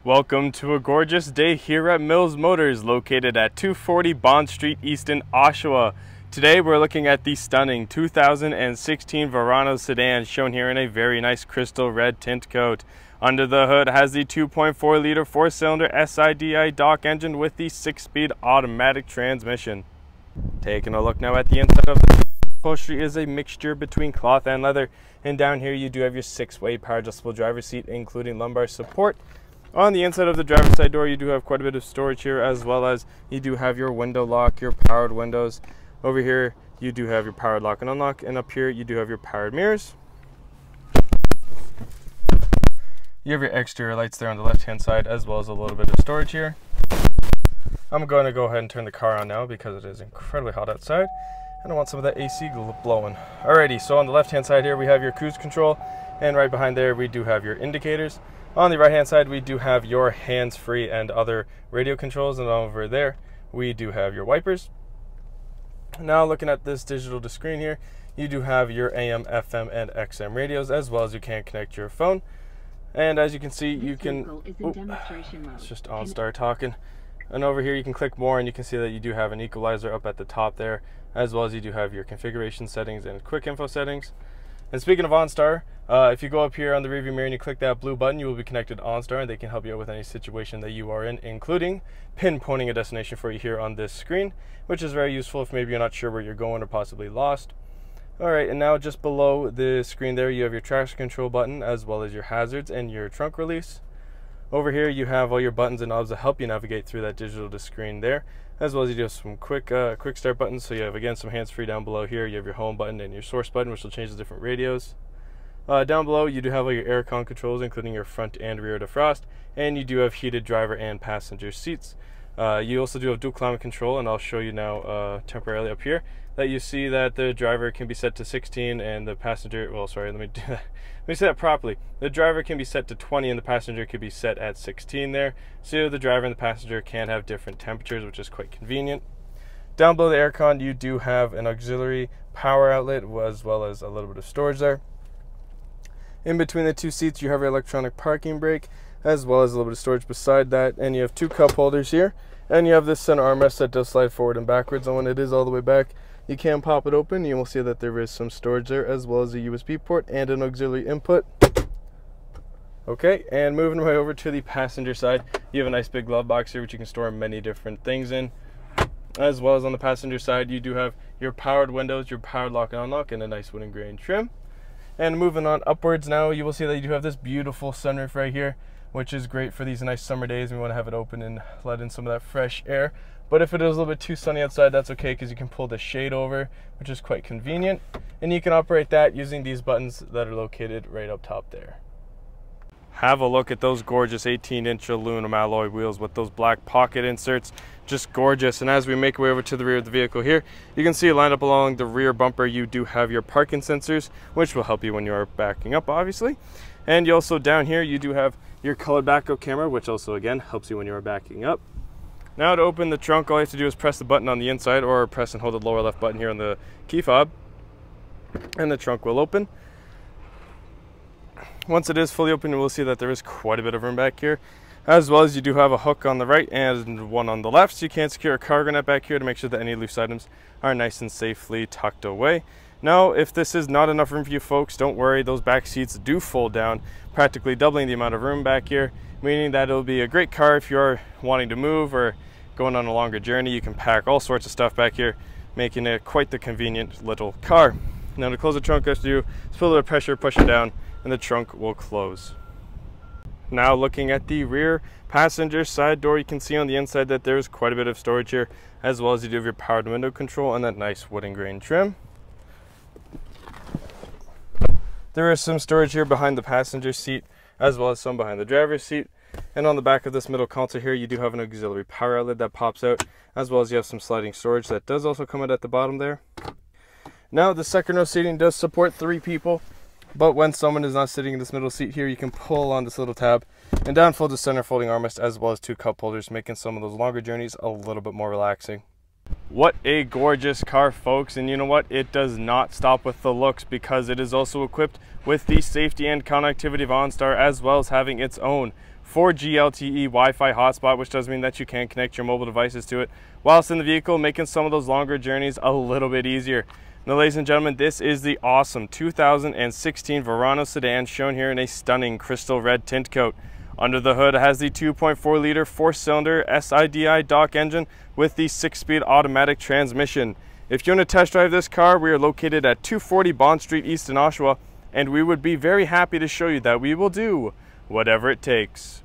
Welcome to a gorgeous day here at Mills Motors, located at 240 Bond Street East in Oshawa. Today we're looking at the stunning 2016 Verano Sedan, shown here in a very nice crystal red tint coat. Under the hood has the 2.4 liter 4-cylinder SIDI DOC engine with the 6-speed automatic transmission. Taking a look now at the inside of the upholstery is a mixture between cloth and leather, and down here you do have your 6-way power adjustable driver's seat, including lumbar support. On the inside of the driver's side door, you do have quite a bit of storage here, as well as you do have your window lock, your powered windows. Over here, you do have your powered lock and unlock, and up here, you do have your powered mirrors. You have your exterior lights there on the left-hand side, as well as a little bit of storage here. I'm going to go ahead and turn the car on now because it is incredibly hot outside, and I want some of that AC blowing. Alrighty, so on the left-hand side here, we have your cruise control, and right behind there, we do have your indicators. On the right hand side, we do have your hands-free and other radio controls, and over there we do have your wipers. Now looking at this digital screen here, you do have your AM, FM, and XM radios, as well as you can connect your phone. And as you can see, you can, it's just OnStar talking. And over here you can click more, and you can see that you do have an equalizer up at the top there, as well as you do have your configuration settings and quick info settings. And speaking of OnStar, if you go up here on the rearview mirror and you click that blue button, you will be connected to OnStar, and they can help you out with any situation that you are in, including pinpointing a destination for you here on this screen, which is very useful if maybe you're not sure where you're going or possibly lost. Alright, and now just below the screen there, you have your traction control button, as well as your hazards and your trunk release. Over here you have all your buttons and knobs that help you navigate through that digital screen there, as well as you do have some quick start buttons. So you have, again, some hands-free down below here. You have your home button and your source button, which will change the different radios. Down below you do have all your aircon controls, including your front and rear defrost, and you do have heated driver and passenger seats. You also do have dual climate control, and I'll show you now temporarily up here that you see that the driver can be set to 16 and the passenger, well, sorry, let me do that. Let me say that properly. The driver can be set to 20 and the passenger can be set at 16 there. So the driver and the passenger can have different temperatures, which is quite convenient. Down below the aircon, you do have an auxiliary power outlet, as well as a little bit of storage there. In between the two seats, you have your electronic parking brake, as well as a little bit of storage beside that. And you have two cup holders here. And you have this center armrest that does slide forward and backwards. And when it is all the way back, you can pop it open. You will see that there is some storage there, as well as a USB port and an auxiliary input. Okay, and moving right over to the passenger side, you have a nice big glove box here, which you can store many different things in. As well as on the passenger side, you do have your powered windows, your powered lock and unlock, and a nice wooden grain trim. And moving on upwards now, you will see that you do have this beautiful sunroof right here, which is great for these nice summer days. We want to have it open and let in some of that fresh air. But if it is a little bit too sunny outside, that's okay, because you can pull the shade over, which is quite convenient. And you can operate that using these buttons that are located right up top there. Have a look at those gorgeous 18-inch aluminum alloy wheels with those black pocket inserts. Just gorgeous. And as we make our way over to the rear of the vehicle here, you can see lined up along the rear bumper, you do have your parking sensors, which will help you when you are backing up, obviously. And you also, down here, you do have your colored backup camera, which also, again, helps you when you are backing up. Now to open the trunk, all you have to do is press the button on the inside, or press and hold the lower left button here on the key fob, and the trunk will open. Once it is fully open, you will see that there is quite a bit of room back here, as well as you do have a hook on the right and one on the left, so you can secure a cargo net back here to make sure that any loose items are nice and safely tucked away. Now, if this is not enough room for you folks, don't worry, those back seats do fold down, practically doubling the amount of room back here, meaning that it'll be a great car if you're wanting to move or going on a longer journey. You can pack all sorts of stuff back here, making it quite the convenient little car. Now to close the trunk, all you have to do is put a little pressure, push it down, and the trunk will close. Now looking at the rear passenger side door, you can see on the inside that there's quite a bit of storage here, as well as you do have your powered window control and that nice wooden grain trim. There is some storage here behind the passenger seat, as well as some behind the driver's seat. And on the back of this middle console here, you do have an auxiliary power outlet that pops out, as well as you have some sliding storage that does also come out at the bottom there. Now the second row seating does support 3 people, but when someone is not sitting in this middle seat here, you can pull on this little tab and down fold the center folding armrest, as well as 2 cup holders, making some of those longer journeys a little bit more relaxing. What a gorgeous car, folks, and you know what, it does not stop with the looks, because it is also equipped with the safety and connectivity of OnStar, as well as having its own 4G LTE Wi-Fi hotspot, which does mean that you can connect your mobile devices to it whilst in the vehicle, making some of those longer journeys a little bit easier. Now, ladies and gentlemen, this is the awesome 2016 Verano Sedan, shown here in a stunning crystal red tint coat. Under the hood, it has the 2.4 liter 4-cylinder SIDI DOC engine with the 6-speed automatic transmission. If you want to test drive this car, we are located at 240 Bond Street East in Oshawa, and we would be very happy to show you that we will do whatever it takes.